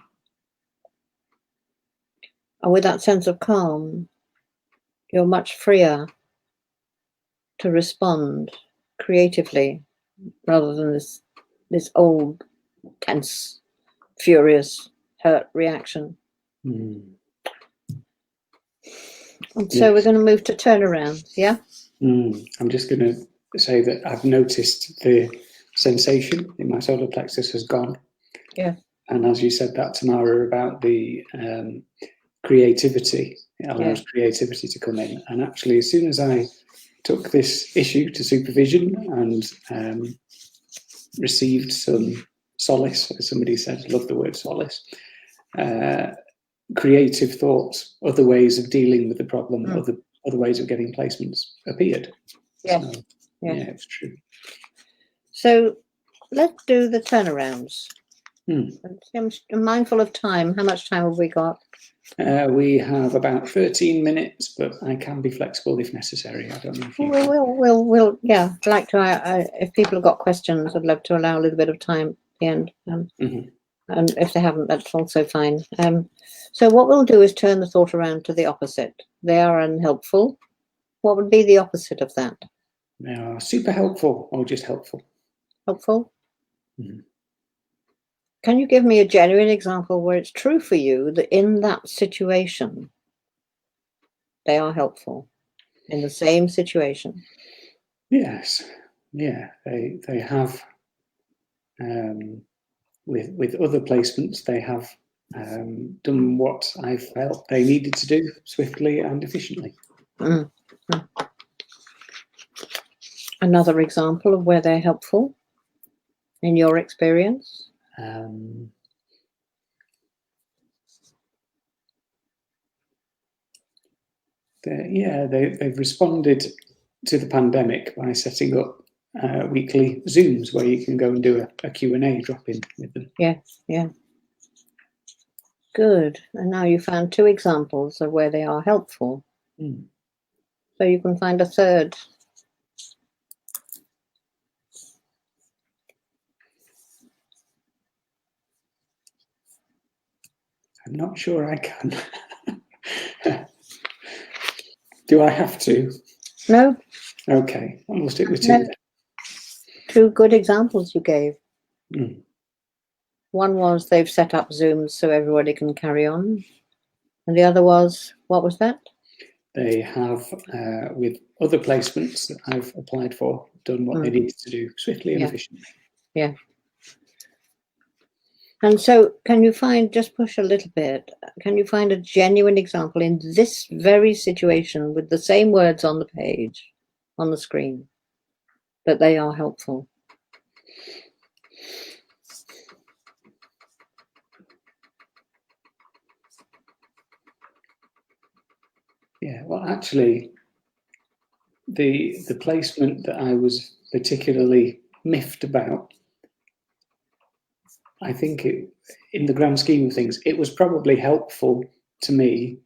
And with that sense of calm, you're much freer to respond creatively rather than this old, tense, furious, hurt reaction. Mm. And so we're going to move to turnarounds, yeah? I'm just going to say that I've noticed the sensation in my solar plexus has gone. Yeah. And as you said that, Tamara, about the creativity, it allows creativity to come in. And actually, as soon as I took this issue to supervision and received some solace, as somebody said, I love the word solace, creative thoughts, other ways of dealing with the problem, other ways of getting placements appeared. Yes. So, yeah, it's true. So let's do the turnarounds. Hmm. I'm mindful of time. How much time have we got? We have about 13 minutes, but I can be flexible if necessary. I don't know if you We'll yeah. I'd like to. If people have got questions, I'd love to allow a little bit of time at the end. And if they haven't, that's also fine. So what we'll do is turn the thought around to the opposite. They are unhelpful. What would be the opposite of that? They are super helpful or just helpful. Helpful. Can you give me a genuine example where it's true for you that in that situation, they are helpful in the same situation? Yes, yeah, they have. With other placements, they have done what I felt they needed to do swiftly and efficiently. Another example of where they're helpful in your experience? They've responded to the pandemic by setting up weekly Zooms where you can go and do a Q&A drop-in with them. Yeah. Good. And now you found two examples of where they are helpful. So you can find a third. I'm not sure I can. Do I have to? No. Okay, I'll stick with two. Two good examples you gave. One was they've set up Zooms so everybody can carry on. And the other was, what was that? They have, with other placements that I've applied for, done what they needed to do swiftly and efficiently. Yeah. And so can you find, just push a little bit, can you find a genuine example in this very situation with the same words on the page, on the screen, that they are helpful? Yeah, well, actually, the placement that I was particularly miffed about, I think in the grand scheme of things, it was probably helpful to me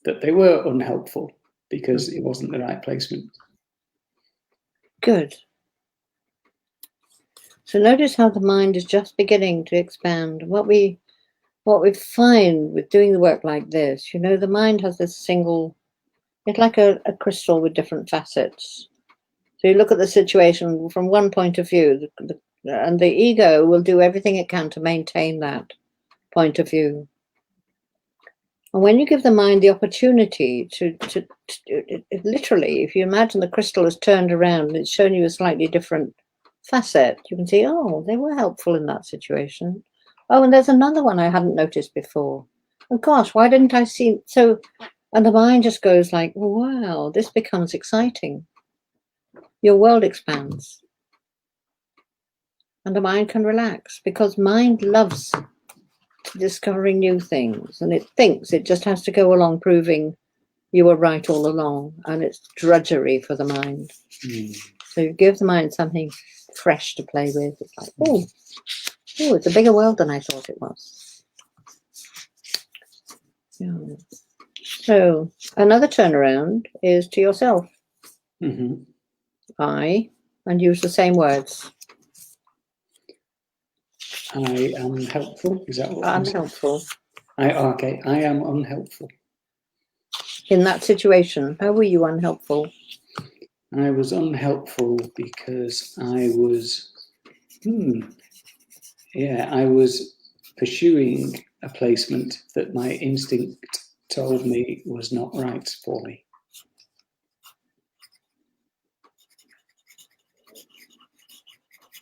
that they were unhelpful because it wasn't the right placement. Good. So notice how the mind is just beginning to expand. What we find with doing the work like this, the mind has this single, it's like a crystal with different facets. So you look at the situation from one point of view, and the ego will do everything it can to maintain that point of view. And when you give the mind the opportunity to literally, if you imagine the crystal has turned around and it's shown you a slightly different facet, you can see, oh, they were helpful in that situation. Oh, and there's another one I hadn't noticed before. Oh gosh, why didn't I see? So, and the mind just goes like, wow, this becomes exciting. Your world expands. And the mind can relax because mind loves discovering new things, and it thinks it just has to go along proving you were right all along, and it's drudgery for the mind. So you give the mind something fresh to play with. It's like, oh, it's a bigger world than I thought it was. Yeah. So another turnaround is to yourself. I, and use the same words. I am helpful. Is that what I'm saying? Unhelpful. Okay, I am unhelpful. In that situation, how were you unhelpful? I was unhelpful because I was, I was pursuing a placement that my instinct told me was not right for me.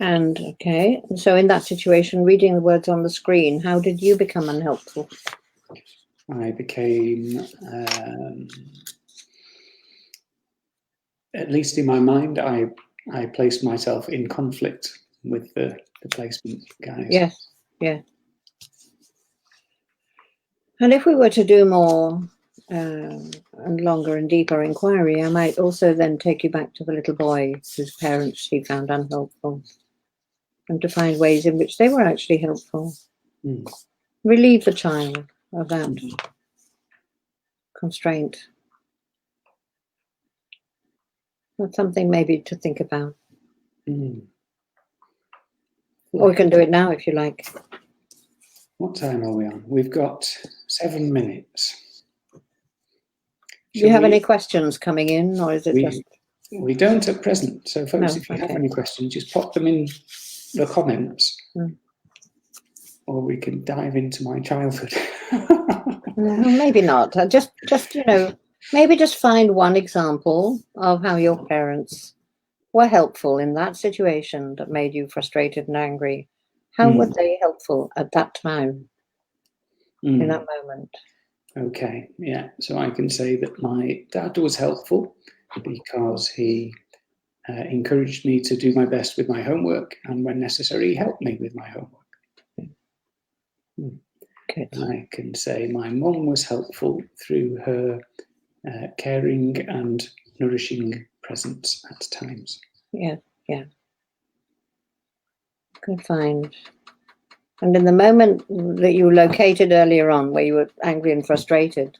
And okay, so in that situation, reading the words on the screen, how did you become unhelpful? I became, at least in my mind, I placed myself in conflict with the placement guys. Yes, yeah. And if we were to do more and longer and deeper inquiry, I might also then take you back to the little boy whose parents she found unhelpful, and to find ways in which they were actually helpful. Relieve the child of that constraint. That's something maybe to think about. Or we can do it now if you like. What time are we on? We've got 7 minutes. Do you have any questions coming in, or is it just... We don't at present. So folks, No, if you have any questions, just pop them in the comments. Or we can dive into my childhood. No, maybe not. Just maybe just find one example of how your parents were helpful in that situation that made you frustrated and angry. How were they helpful at that time, in that moment? Okay, yeah. So I can say that my dad was helpful because he encouraged me to do my best with my homework, and when necessary, helped me with my homework. Good. I can say my mum was helpful through her caring and nourishing presence at times. Yeah. Good find. And in the moment that you located earlier on, where you were angry and frustrated,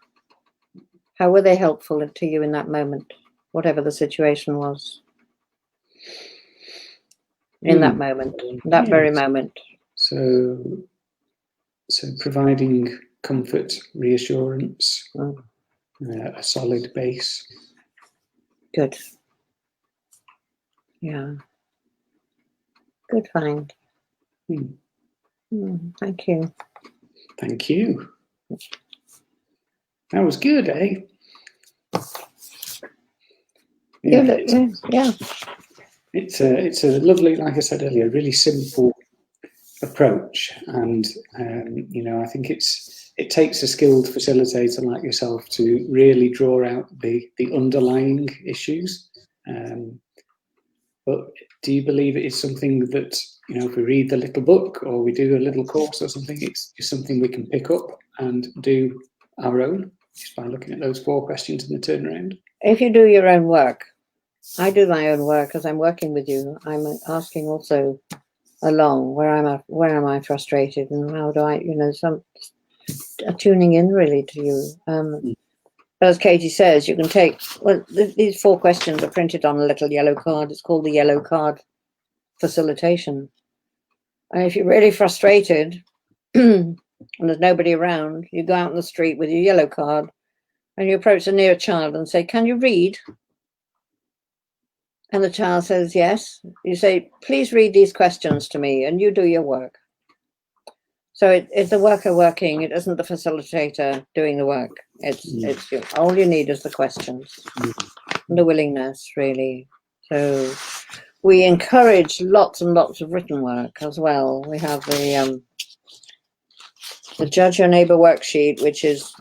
how were they helpful to you in that moment, whatever the situation was? In that moment, that very moment. So providing comfort, reassurance, a solid base. Good. Yeah. Good find. Thank you. Thank you. That was good, eh? Yeah. It's a lovely, like I said earlier, really simple approach, and I think it takes a skilled facilitator like yourself to really draw out the underlying issues. But do you believe it is something that, if we read the little book or we do a little course or something, it's just something we can pick up and do our own just by looking at those 4 questions in the turnaround? If you do your own work, I do my own work as I'm working with you. I'm asking also along where am I frustrated, and how do I, some tuning in really to you. As Katie says, you can take, these 4 questions are printed on a little yellow card. It's called the yellow card facilitation. And if you're really frustrated and there's nobody around, you go out in the street with your yellow card and you approach a near child and say, "Can you read?" And the child says, "Yes." You say, "Please read these questions to me," and you do your work. So it's the worker working. It isn't the facilitator doing the work. It's you. All you need is the questions and the willingness, really. So we encourage lots and lots of written work as well. We have the Judge Your Neighbor worksheet, which is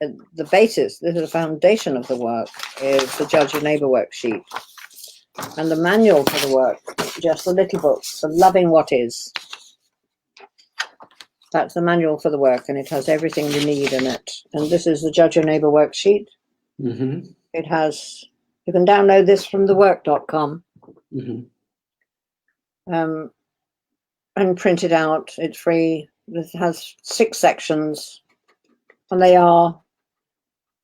the basis. This is the foundation of the work. Is the Judge Your Neighbor worksheet, and the manual for the work, just the little books, the Loving What Is. That's the manual for the work, and it has everything you need in it. And this is the Judge Your Neighbor worksheet. It has, you can download this from thework.com and print it out. It's free. It has 6 sections, and they are,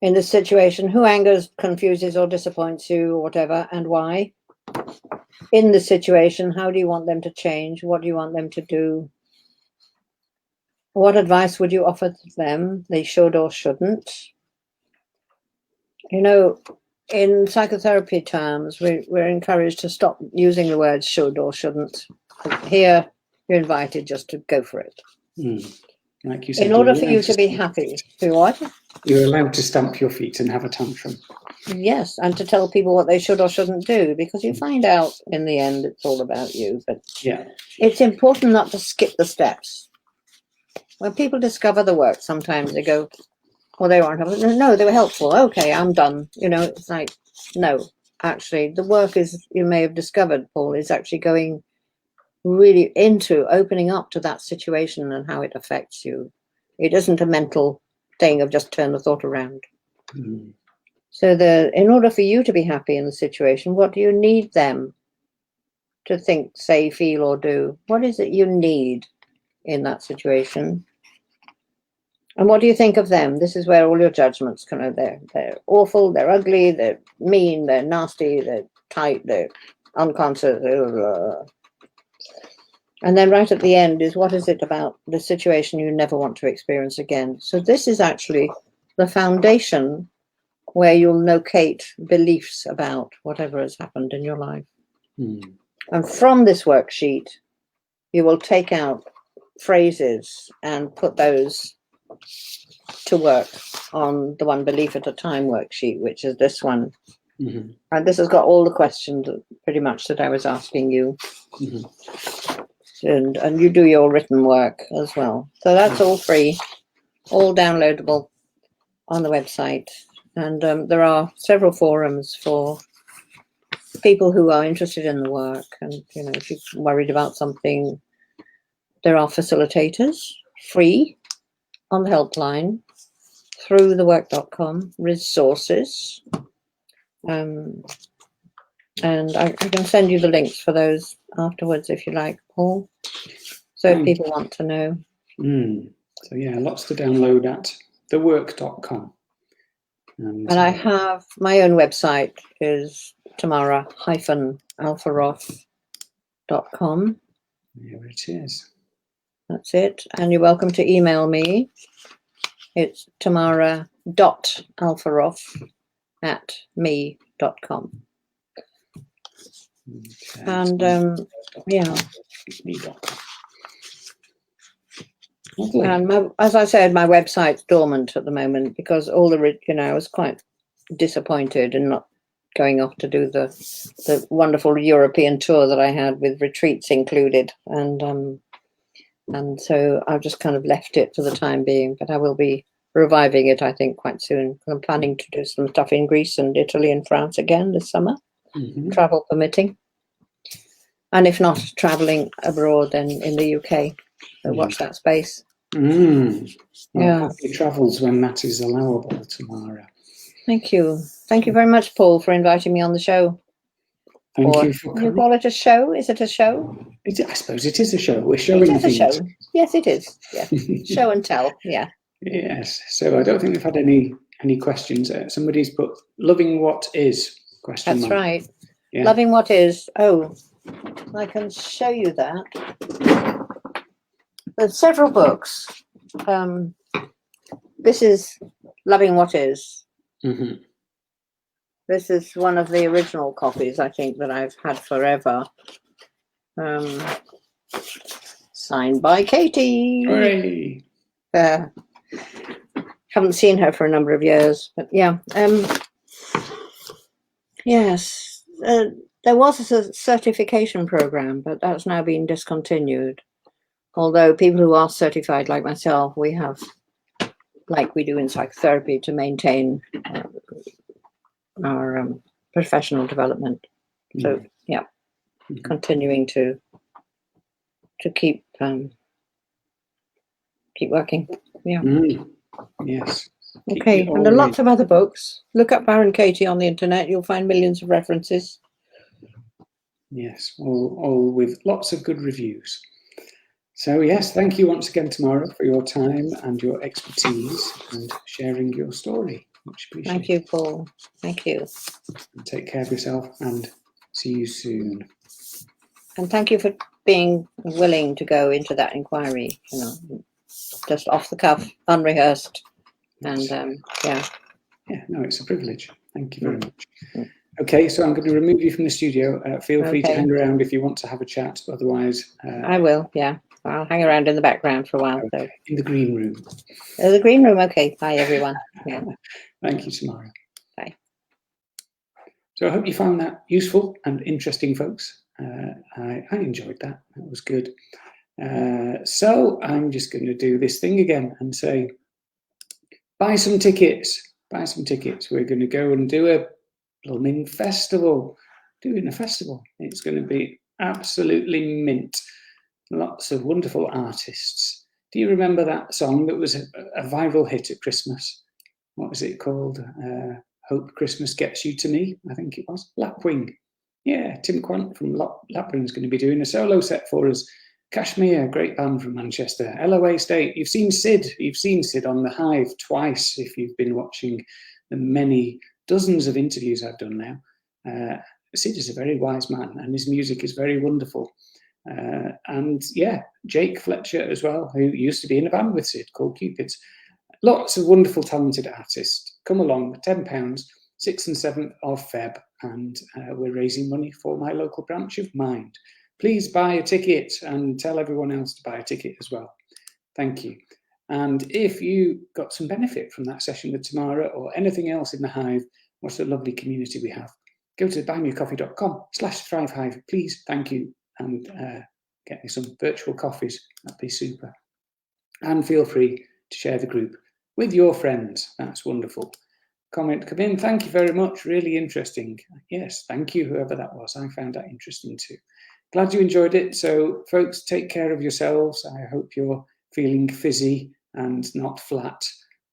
in this situation, who angers, confuses, or disappoints you, or whatever, and why. in the situation, how do you want them to change? What do you want them to do? What advice would you offer them they should or shouldn't? You know, in psychotherapy terms, we're encouraged to stop using the words should or shouldn't. Here, you're invited just to go for it. Like you said, in order for you to be happy. To what? You're allowed to stamp your feet and have a tantrum. Yes, and to tell people what they should or shouldn't do, because you find out in the end it's all about you. But yeah, it's important not to skip the steps. When people discover the work, sometimes they go, well, they weren't helpful. No, they were helpful. Okay, I'm done. You know, it's like, no, actually, the work is, you may have discovered, Paul, is actually going really into opening up to that situation and how it affects you. It isn't a mental thing of just turn the thought around. So in order for you to be happy in the situation, what do you need them to think, say, feel, or do? What is it you need in that situation? And what do you think of them? This is where all your judgments come out. They're awful, they're ugly, they're mean, they're nasty, they're tight, they're unconscious. And then right at the end is, what is it about the situation you never want to experience again? So this is actually the foundation where you'll locate beliefs about whatever has happened in your life. And from this worksheet, you will take out phrases and put those to work on the one belief at a time worksheet, which is this one. And this has got all the questions pretty much that I was asking you. And you do your written work as well. So that's all free, all downloadable on the website. And there are several forums for people who are interested in the work. And, you know, if you're worried about something, there are facilitators, free, on the helpline, through thework.com, resources. And I can send you the links for those afterwards if you like, Paul. So if people want to know. So yeah, lots to download at thework.com. And I have my own website is Tamara-Alferoff.com. There it is. That's it. And you're welcome to email me. It's tamara.alferoff@me.com. Okay. And yeah. Lovely. And as I said, my website's dormant at the moment because all the, you know, I was quite disappointed in not going off to do the wonderful European tour that I had with retreats included. And so I've just kind of left it for the time being, but I will be reviving it, I think, quite soon. I'm planning to do some stuff in Greece and Italy and France again this summer, travel permitting. And if not traveling abroad, then in the UK. So watch that space. Well, yeah. Happy travels when that is allowable, Tamara. Thank you. Thank you very much, Paul, for inviting me on the show. Thank you for coming. You call it a show? Is it a show? I suppose it is a show. We're showing It is a things. show. Yes, it is. Yeah. Show and tell. Yeah. Yes. So I don't think we've had any questions. Somebody's put "loving what is?" question That's mark. right. Yeah. Loving what is. Oh, I can show you that. There's several books. This is Loving What Is. This is one of the original copies, I think, that I've had forever. Signed by Katie. Hooray. Haven't seen her for a number of years, but yeah. Yes, there was a certification program, but that's now been discontinued. Although people who are certified, like myself, we have, like we do in psychotherapy, to maintain our professional development. So yeah, continuing to keep working. Yeah. Yes. Okay, and there are lots of other books. Look up Byron Katie on the internet. You'll find millions of references. Yes, all with lots of good reviews. So yes, thank you once again, Tamara, for your time and your expertise and sharing your story. Much appreciated. Thank you, Paul. Thank you. And take care of yourself and See you soon. And thank you for being willing to go into that inquiry, just off the cuff, unrehearsed. And yeah. Yeah, no, it's a privilege. Thank you very much. Okay, so I'm going to remove you from the studio. Feel free to hang around if you want to have a chat. Otherwise, I will. Yeah, I'll hang around in the background for a while. Okay. So. In the green room. The green room. Okay. Bye, everyone. Yeah. Thank you, Tamara. Bye. So I hope you found that useful and interesting, folks. I enjoyed that. That was good. So I'm just going to do this thing again and say, buy some tickets. Buy some tickets. We're going to go and do a blooming festival. Doing a festival. It's going to be absolutely mint. Lots of wonderful artists. Do you remember that song that was a viral hit at Christmas? What was it called? Hope Christmas Gets You to Me, I think it was. Lapwing. Yeah, Tim Quant from Lapwing is going to be doing a solo set for us. Kashmir, great band from Manchester. LOA State. You've seen Sid. You've seen Sid on The Hive twice if you've been watching the many dozens of interviews I've done now. Sid is a very wise man and his music is very wonderful. And yeah, Jake Fletcher as well, who used to be in a band with Sid called Cupids. Lots of wonderful, talented artists. Come along, £10, 6th and 7th of Feb, and we're raising money for my local branch of Mind. Please buy a ticket and tell everyone else to buy a ticket as well. Thank you. And if you got some benefit from that session with Tamara or anything else in the Hive, what a lovely community we have. Go to buymeacoffee.com/thrivehive, please, thank you, and get me some virtual coffees. That'd be super. And feel free to share the group with your friends. That's wonderful. Comment, come in. Thank you very much. Really interesting. Yes, thank you, whoever that was. I found that interesting too. Glad you enjoyed it. So, folks, take care of yourselves. I hope you're feeling fizzy and not flat.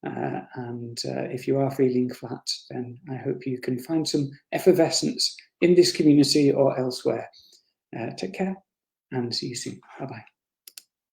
And if you are feeling flat, then I hope you can find some effervescence in this community or elsewhere. Take care and see you soon. Bye-bye.